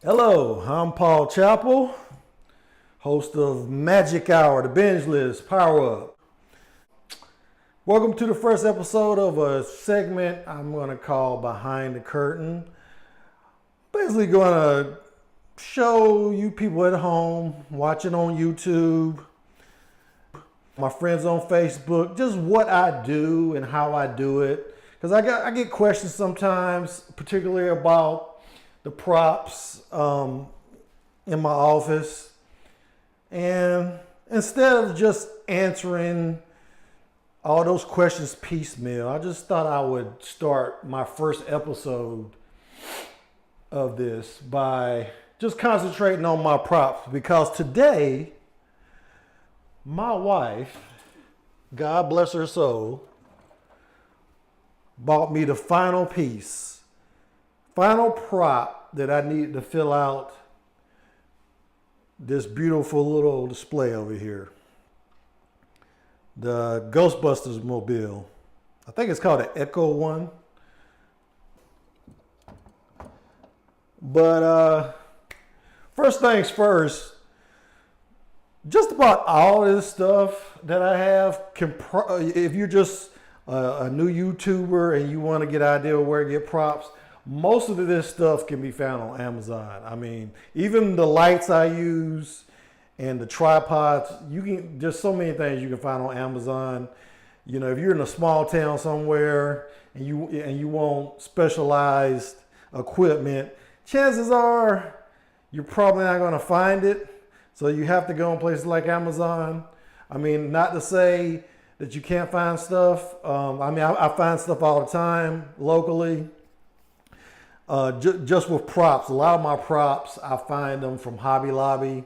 Hello, I'm Paul Chappell, host of Magic Hour, the binge list, Power Up. Welcome to the first episode of a segment I'm going to call Behind the Curtain. Basically going to show you people at home, watching on YouTube, my friends on Facebook, just what I do and how I do it. Because I get questions sometimes, particularly about the props in my office. And instead of just answering all those questions piecemeal, I just thought I would start my first episode of this by just concentrating on my props, because today my wife, God bless her soul, bought me the final prop that I needed to fill out this beautiful little display over here. The Ghostbusters mobile. I think it's called an Echo one. But first things first, just about all this stuff that I have, if you're just a new YouTuber and you want to get an idea of where to get props, most of this stuff can be found on Amazon. I mean, even the lights I use and the tripods, just so many things you can find on Amazon. You know, if you're in a small town somewhere and you want specialized equipment, chances are you're probably not going to find it. So you have to go in places like Amazon. I mean, not to say that you can't find stuff. I find stuff all the time locally. Just with props, a lot of my props, I find them from Hobby Lobby.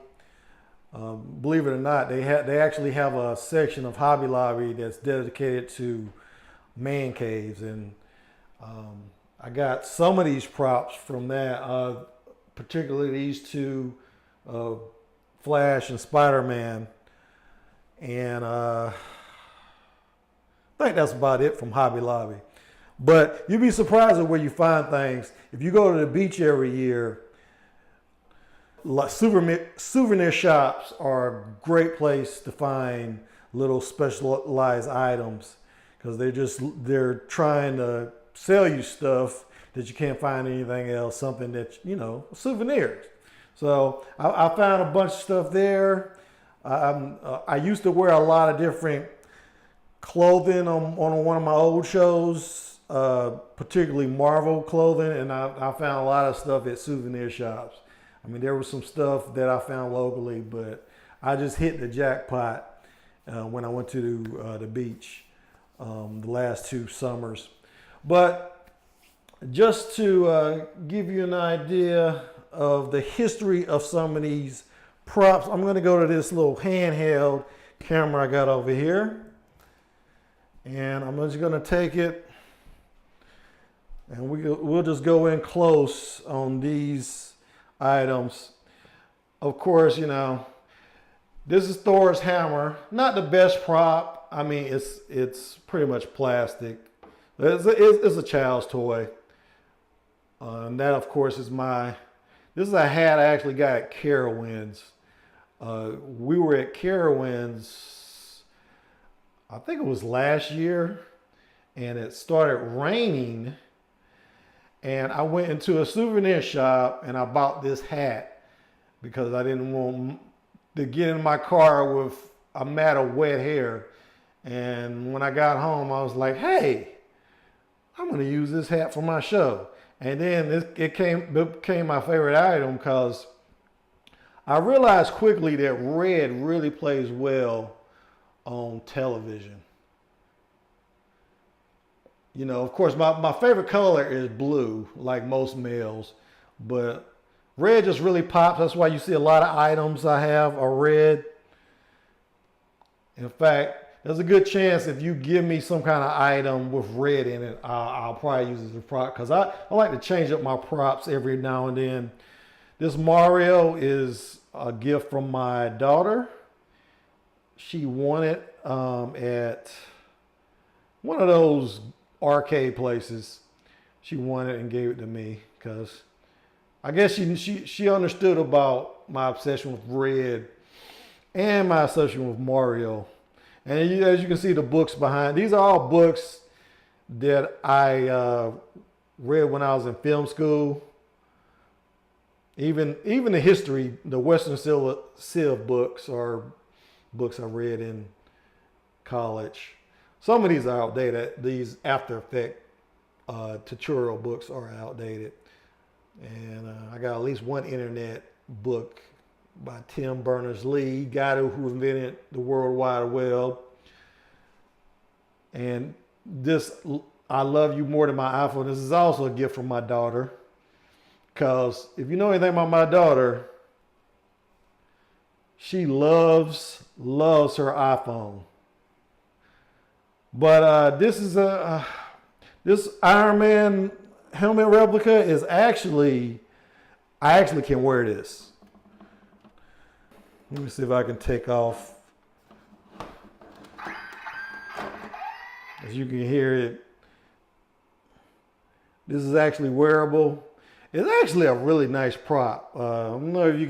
Believe it or not, they actually have a section of Hobby Lobby that's dedicated to man caves, and I got some of these props from that, particularly these two, Flash and Spider-Man, and I think that's about it from Hobby Lobby. But you'd be surprised at where you find things. If you go to the beach every year, like souvenir shops are a great place to find little specialized items, because they're trying to sell you stuff that you can't find anything else, something that, souvenirs. So I found a bunch of stuff there. I used to wear a lot of different clothing on one of my old shows, particularly Marvel clothing, and I found a lot of stuff at souvenir shops. I mean, there was some stuff that I found locally, but I just hit the jackpot when I went to the beach the last 2 summers. But just to give you an idea of the history of some of these props, I'm going to go to this little handheld camera I got over here, and I'm just going to take it. And we'll just go in close on these items. Of course, this is Thor's hammer. Not the best prop. I mean, it's pretty much plastic. It's a child's toy. And that, of course, this is a hat I actually got at Carowinds. We were at Carowinds, I think it was last year, and it started raining. And I went into a souvenir shop and I bought this hat because I didn't want to get in my car with a mat of wet hair. And when I got home, I was like, hey, I'm going to use this hat for my show. And then it became my favorite item, because I realized quickly that red really plays well on television. Of course, my favorite color is blue, like most males, but red just really pops. That's why you see a lot of items I have are red. In fact, there's a good chance if you give me some kind of item with red in it, I'll probably use it as a prop, because I like to change up my props every now and then. This Mario is a gift from my daughter. She won it at one of those arcade places. She won it and gave it to me because I guess she understood about my obsession with Red and my obsession with Mario. And as you can see, the books behind, these are all books that I read when I was in film school. Even the history, the Western Civ books are books I read in college. Some of these are outdated. These After Effects tutorial books are outdated. And I got at least one internet book by Tim Berners-Lee, guy who invented the World Wide Web. And this, I Love You More Than My iPhone, this is also a gift from my daughter. Because if you know anything about my daughter, she loves her iPhone. But this Iron Man helmet replica is I actually can wear this. Let me see if I can take off. As you can hear it, this is actually wearable. It's actually a really nice prop. I don't know if you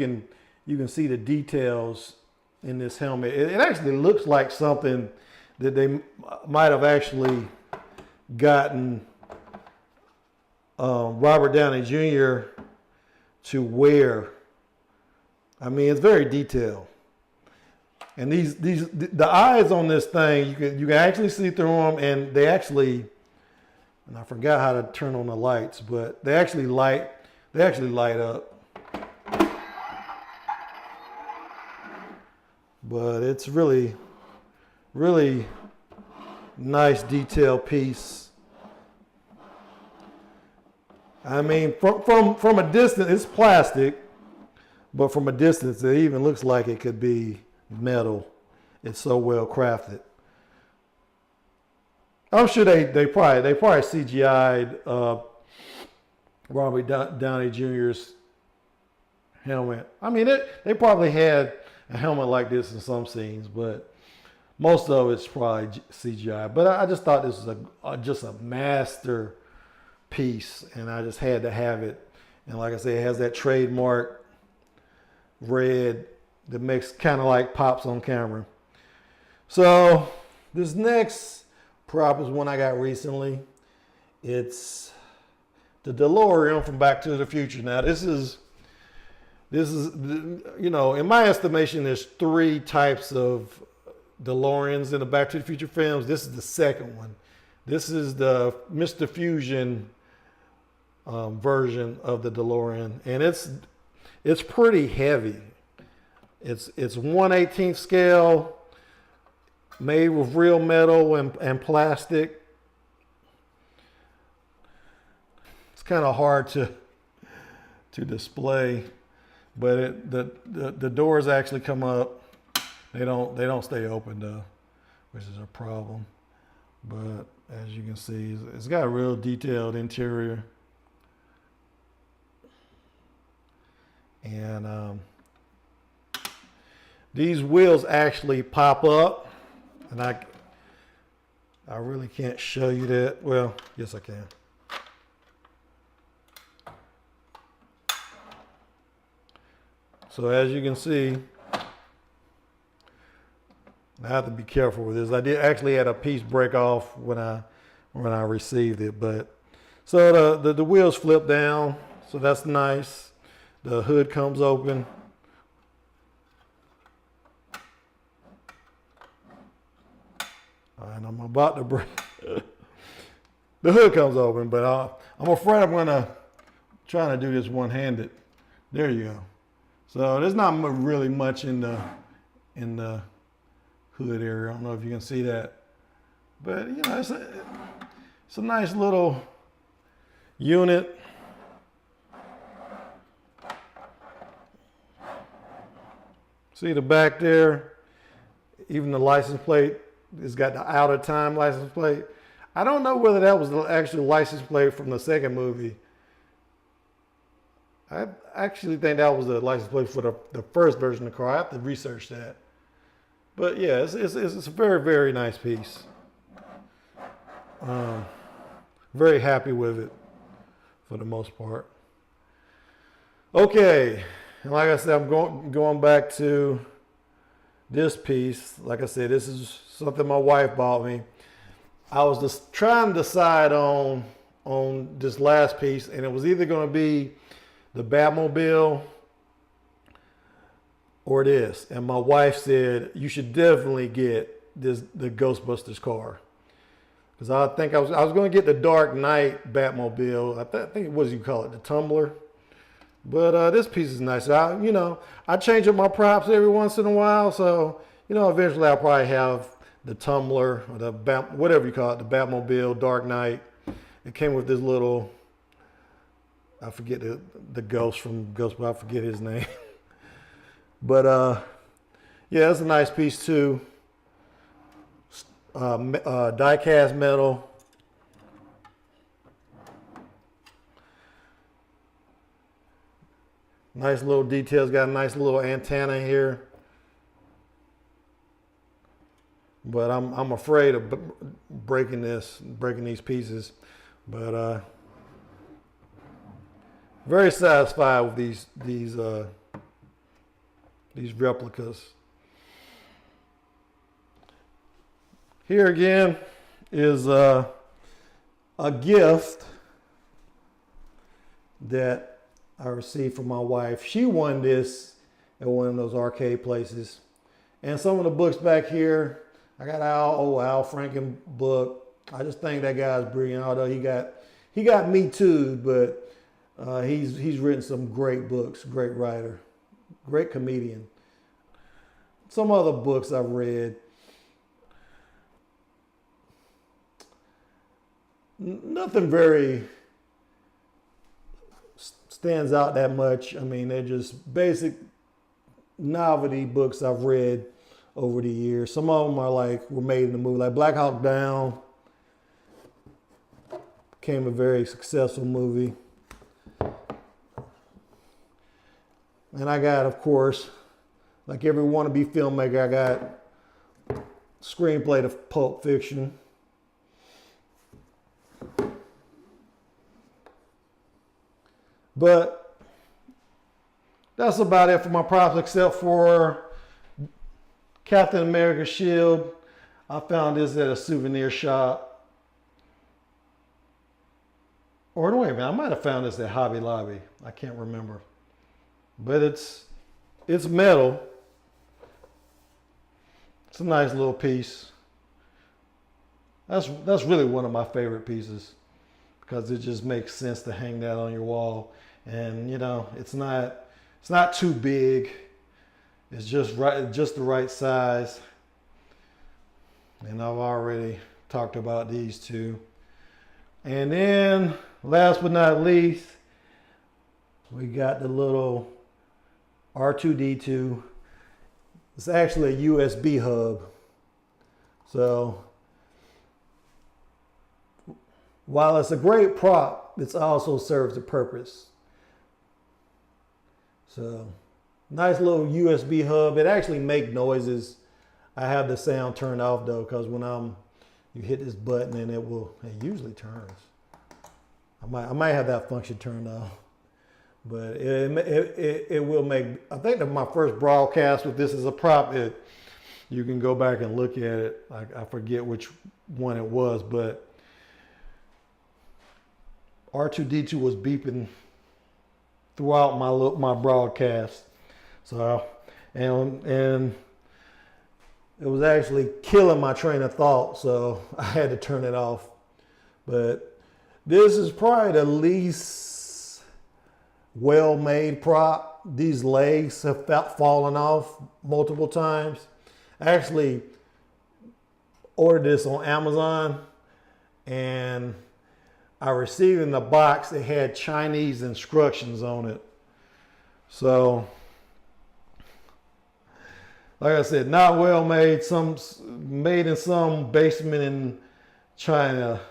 can see the details in this helmet. It actually looks like something that they might have actually gotten Robert Downey Jr. to wear. I mean, it's very detailed. And the eyes on this thing, you can actually see through them, and they actually, and I forgot how to turn on the lights, but they actually light up. But it's really, really nice detail piece. I mean, from a distance, it's plastic, but from a distance, it even looks like it could be metal. It's so well crafted. I'm sure they probably CGI'd Robert Downey Jr.'s helmet. I mean, they probably had a helmet like this in some scenes, but most of it's probably CGI. But I just thought this was just a master piece, and I just had to have it. And like I said, it has that trademark red that makes kind of like pops on camera. So this next prop is one I got recently. It's the DeLorean from Back to the Future. Now this is, you know, in my estimation, there's 3 types of DeLoreans in the Back to the Future films. This is the second one. This is the Mr. Fusion version of the DeLorean, and it's pretty heavy. It's 1/18 scale, made with real metal and plastic. It's kind of hard to display, but the doors actually come up. They don't stay open though, which is a problem. But as you can see, it's got a real detailed interior. And these wheels actually pop up, and I really can't show you that. Well, yes I can. So as you can see, I have to be careful with this. I did actually had a piece break off when I received it, but so the wheels flip down, so that's nice. The hood comes open. And I'm about to break. The hood comes open, but I'm afraid I'm gonna try to do this one-handed. There you go. So there's not really much in the hood area. I don't know if you can see that, but you know, it's a nice little unit. See the back there? Even the license plate, it's got the out of time license plate. I don't know whether that was the actual license plate from the second movie. I actually think that was the license plate for the first version of the car. I have to research that. But yeah, it's a very, very nice piece. Very happy with it for the most part. Okay, and like I said, I'm going back to this piece. Like I said, this is something my wife bought me. I was just trying to decide on this last piece, and it was either going to be the Batmobile or this. And my wife said you should definitely get the Ghostbusters car, because I think I was going to get the Dark Knight Batmobile. I think what do you call it, the Tumbler. But this piece is nice. I change up my props every once in a while, so eventually I'll probably have the Tumbler or the whatever you call it, the Batmobile, Dark Knight. It came with this little, I forget the ghost from Ghostbusters, I forget his name. But yeah, it's a nice piece too. Die cast metal. Nice little details. Got a nice little antenna here. But I'm afraid of breaking these pieces. But very satisfied with these replicas. Here again is a gift that I received from my wife. She won this at one of those arcade places. And some of the books back here, I got Al Franken book. I just think that guy's brilliant. Although he got me too, but he's written some great books. Great writer, great comedian. Some other books I've read. Nothing very stands out that much. I mean, they're just basic novelty books I've read over the years. Some of them were made in the movie, like Black Hawk Down became a very successful movie. And I got, of course, like every wannabe filmmaker, I got screenplay of Pulp Fiction. But that's about it for my props, except for Captain America's shield. I found this at a souvenir shop. Or wait a minute, I might have found this at Hobby Lobby. I can't remember. But it's metal. It's a nice little piece. That's really one of my favorite pieces, because it just makes sense to hang that on your wall. And it's not too big. It's just the right size. And I've already talked about these two. And then last but not least, we got the little R2-D2. It's actually a USB hub. So while it's a great prop, it also serves a purpose. So nice little USB hub. It actually makes noises. I have the sound turned off though, because when you hit this button and it usually turns. I might have that function turned off, but it will make. I think that my first broadcast with this as a prop, you can go back and look at it. I forget which one it was, but R2-D2 was beeping throughout my broadcast. So, and it was actually killing my train of thought, so I had to turn it off. But this is probably the least well-made prop. These legs have fallen off multiple times. I actually ordered this on Amazon, and I received in the box, it had Chinese instructions on it. So, like I said, not well made. Made in some basement in China,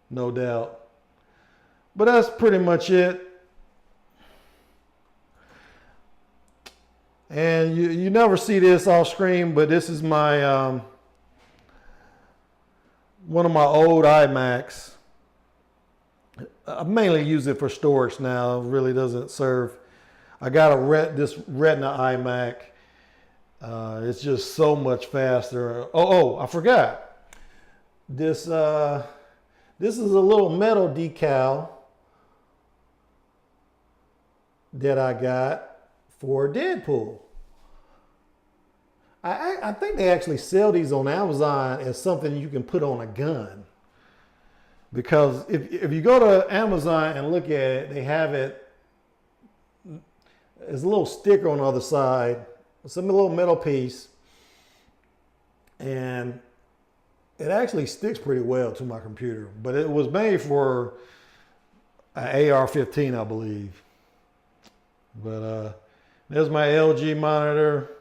no doubt. But that's pretty much it. And you never see this off screen, but this is my one of my old iMacs. I mainly use it for storage now. It really doesn't serve I got this Retina iMac. It's just so much faster. Oh, I forgot. This is a little metal decal that I got for Deadpool. I think they actually sell these on Amazon as something you can put on a gun. Because if you go to Amazon and look at it, they have it, there's a little sticker on the other side. It's a little metal piece. And it actually sticks pretty well to my computer. But it was made for an AR-15, I believe. But there's my LG monitor.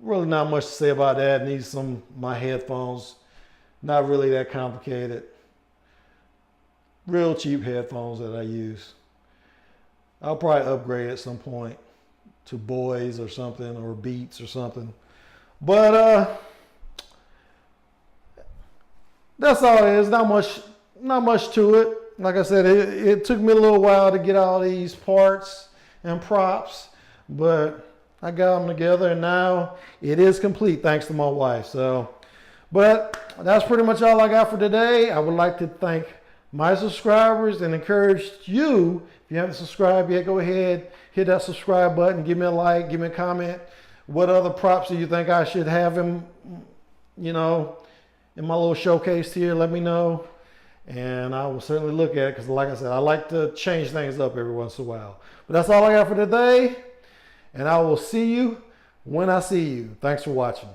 Really not much to say about that. Needs my headphones. Not really that complicated. Real cheap headphones that I use. I'll probably upgrade at some point to Boys or something, or Beats or something. But that's all it is. Not much to it. Like I said, it took me a little while to get all these parts and props, but I got them together, and now it is complete thanks to my wife. So, but that's pretty much all I got for today. I would like to thank my subscribers and encourage you, if you haven't subscribed yet, go ahead, hit that subscribe button, give me a like, give me a comment. What other props do you think I should have in my little showcase here? Let me know, and I will certainly look at it, because like I said, I like to change things up every once in a while. But that's all I got for today. And I will see you when I see you. Thanks for watching.